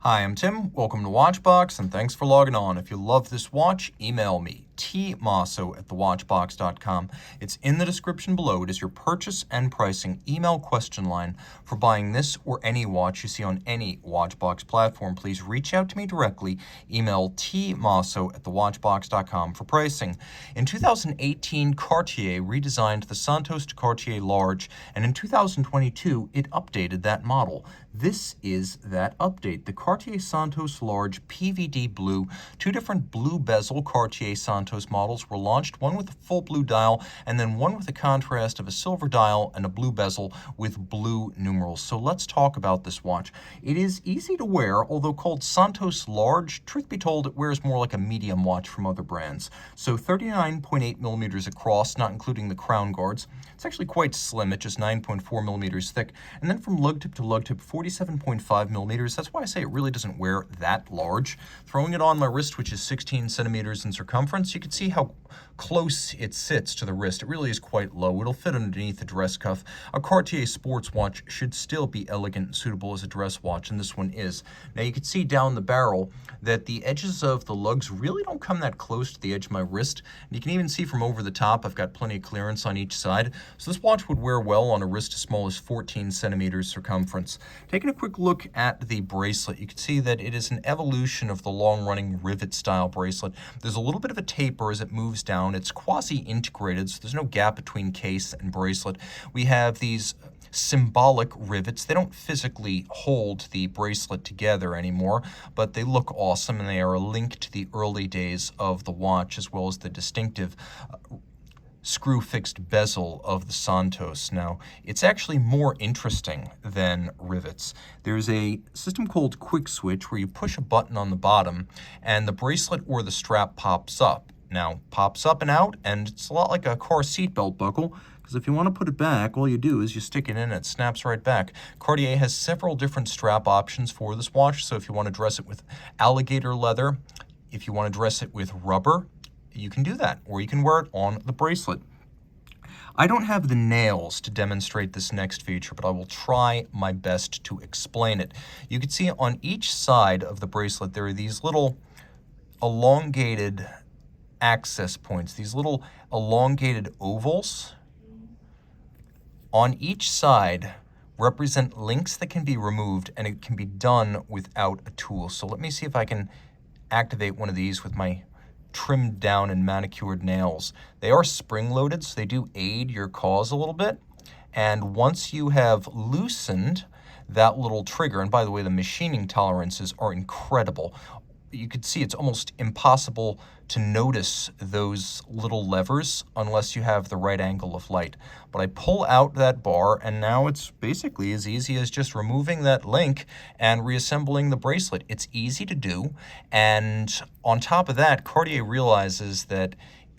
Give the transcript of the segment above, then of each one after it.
Hi, I'm Tim. Welcome to Watchbox, and thanks for logging on. If you love this watch, email me, tmosso@thewatchbox.com. It's in the description below. It is your purchase and pricing email question line for buying this or any watch you see on any Watchbox platform. Please reach out to me directly. Email tmosso@thewatchbox.com for pricing. In 2018, Cartier redesigned the Santos de Cartier Large, and in 2022, it updated that model. This is that update. The Cartier Santos Large PVD Blue. Two different blue bezel Cartier Santos models were launched, one with a full blue dial and then one with a contrast of a silver dial and a blue bezel with blue numerals. So let's talk about this watch. It is easy to wear, although called Santos Large. Truth be told, it wears more like a medium watch from other brands. So 39.8 millimeters across, not including the crown guards. It's actually quite slim at just 9.4 millimeters thick. And then from lug tip to lug tip, 47.5 millimeters. That's why I say it really doesn't wear that large. Throwing it on my wrist, which is 16 centimeters in circumference, you can see how close it sits to the wrist. It really is quite low. It'll fit underneath the dress cuff. A Cartier sports watch should still be elegant and suitable as a dress watch, and this one is. Now you can see down the barrel that the edges of the lugs really don't come that close to the edge of my wrist. And you can even see from over the top, I've got plenty of clearance on each side. So this watch would wear well on a wrist as small as 14 centimeters circumference. Taking a quick look at the bracelet, you can see that it is an evolution of the long-running rivet style bracelet. There's a little bit of a taper as it moves down. It's quasi-integrated, so there's no gap between case and bracelet. We have these symbolic rivets. They don't physically hold the bracelet together anymore, but they look awesome, and they are a link to the early days of the watch, as well as the distinctive screw-fixed bezel of the Santos. Now, it's actually more interesting than rivets. There's a system called Quick Switch where you push a button on the bottom and the bracelet or the strap pops up. Now, pops up and out, and it's a lot like a car seatbelt buckle, because if you want to put it back, all you do is you stick it in and it snaps right back. Cartier has several different strap options for this watch, so if you want to dress it with alligator leather, if you want to dress it with rubber, you can do that, or you can wear it on the bracelet. I don't have the nails to demonstrate this next feature, but I will try my best to explain it. You can see on each side of the bracelet there are these little elongated access points, these little elongated ovals on each side represent links that can be removed, and it can be done without a tool. So let me see if I can activate one of these with my trimmed down and manicured nails. They are spring-loaded, so they do aid your cause a little bit. And once you have loosened that little trigger, and by the way, the machining tolerances are incredible. You can see it's almost impossible to notice those little levers unless you have the right angle of light. But I pull out that bar, and now it's basically as easy as just removing that link and reassembling the bracelet. It's easy to do, and on top of that, Cartier realizes that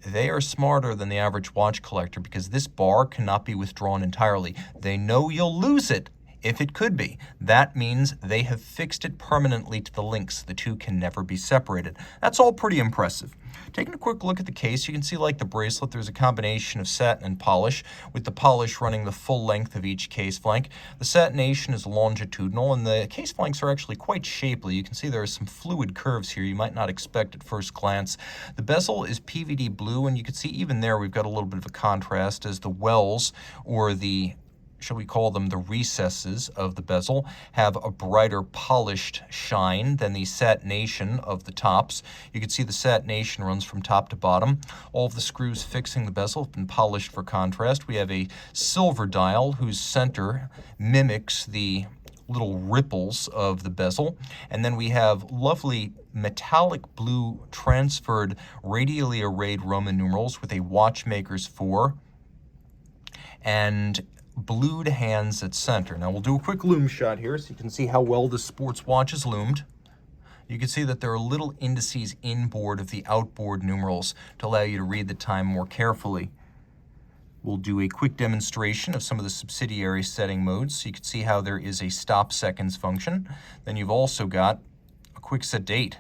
they are smarter than the average watch collector because this bar cannot be withdrawn entirely. They know you'll lose it if it could be. That means they have fixed it permanently to the links. The two can never be separated. That's all pretty impressive. Taking a quick look at the case, you can see like the bracelet, there's a combination of satin and polish, with the polish running the full length of each case flank. The satination is longitudinal, and the case flanks are actually quite shapely. You can see there are some fluid curves here you might not expect at first glance. The bezel is PVD blue, and you can see even there we've got a little bit of a contrast as the wells, or the shall we call them the recesses of the bezel, have a brighter polished shine than the satination of the tops. You can see the satination runs from top to bottom. All of the screws fixing the bezel have been polished for contrast. We have a silver dial whose center mimics the little ripples of the bezel. And then we have lovely metallic blue transferred radially arrayed Roman numerals with a watchmaker's 4 and blued hands at center. Now we'll do a quick loom shot here so you can see how well this sports watch is loomed. You can see that there are little indices inboard of the outboard numerals to allow you to read the time more carefully. We'll do a quick demonstration of some of the subsidiary setting modes so you can see how there is a stop seconds function. Then you've also got a quick set date.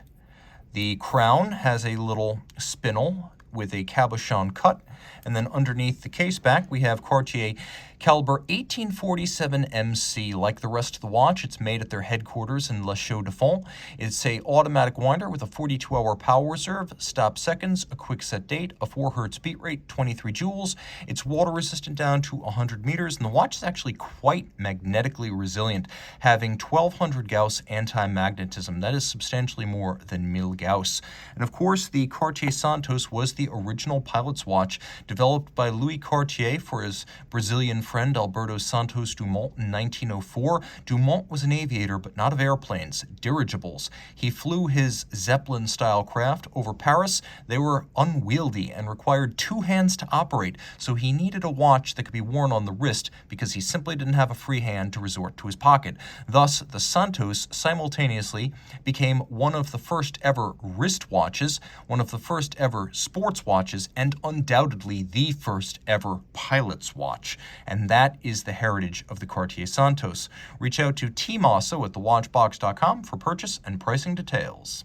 The crown has a little spindle with a cabochon cut, and then underneath the case back we have Cartier Caliber 1847 MC. Like the rest of the watch, it's made at their headquarters in La Chaux-de-Fonds. It's a automatic winder with a 42-hour power reserve, stop seconds, a quick set date, a 4 Hz beat rate, 23 joules. It's water resistant down to 100 meters, and the watch is actually quite magnetically resilient, having 1200 Gauss anti-magnetism. That is substantially more than 1000 Gauss. And of course, the Cartier Santos was the original pilot's watch, developed by Louis Cartier for his Brazilian friend Alberto Santos Dumont in 1904. Dumont was an aviator, but not of airplanes, dirigibles. He flew his Zeppelin-style craft over Paris. They were unwieldy and required 2 hands to operate, so he needed a watch that could be worn on the wrist because he simply didn't have a free hand to resort to his pocket. Thus, the Santos simultaneously became one of the first ever wrist watches, one of the first ever sports watches, and undoubtedly the first ever pilot's watch. And that is the heritage of the Cartier Santos. Reach out to Team Mosso at thewatchbox.com for purchase and pricing details.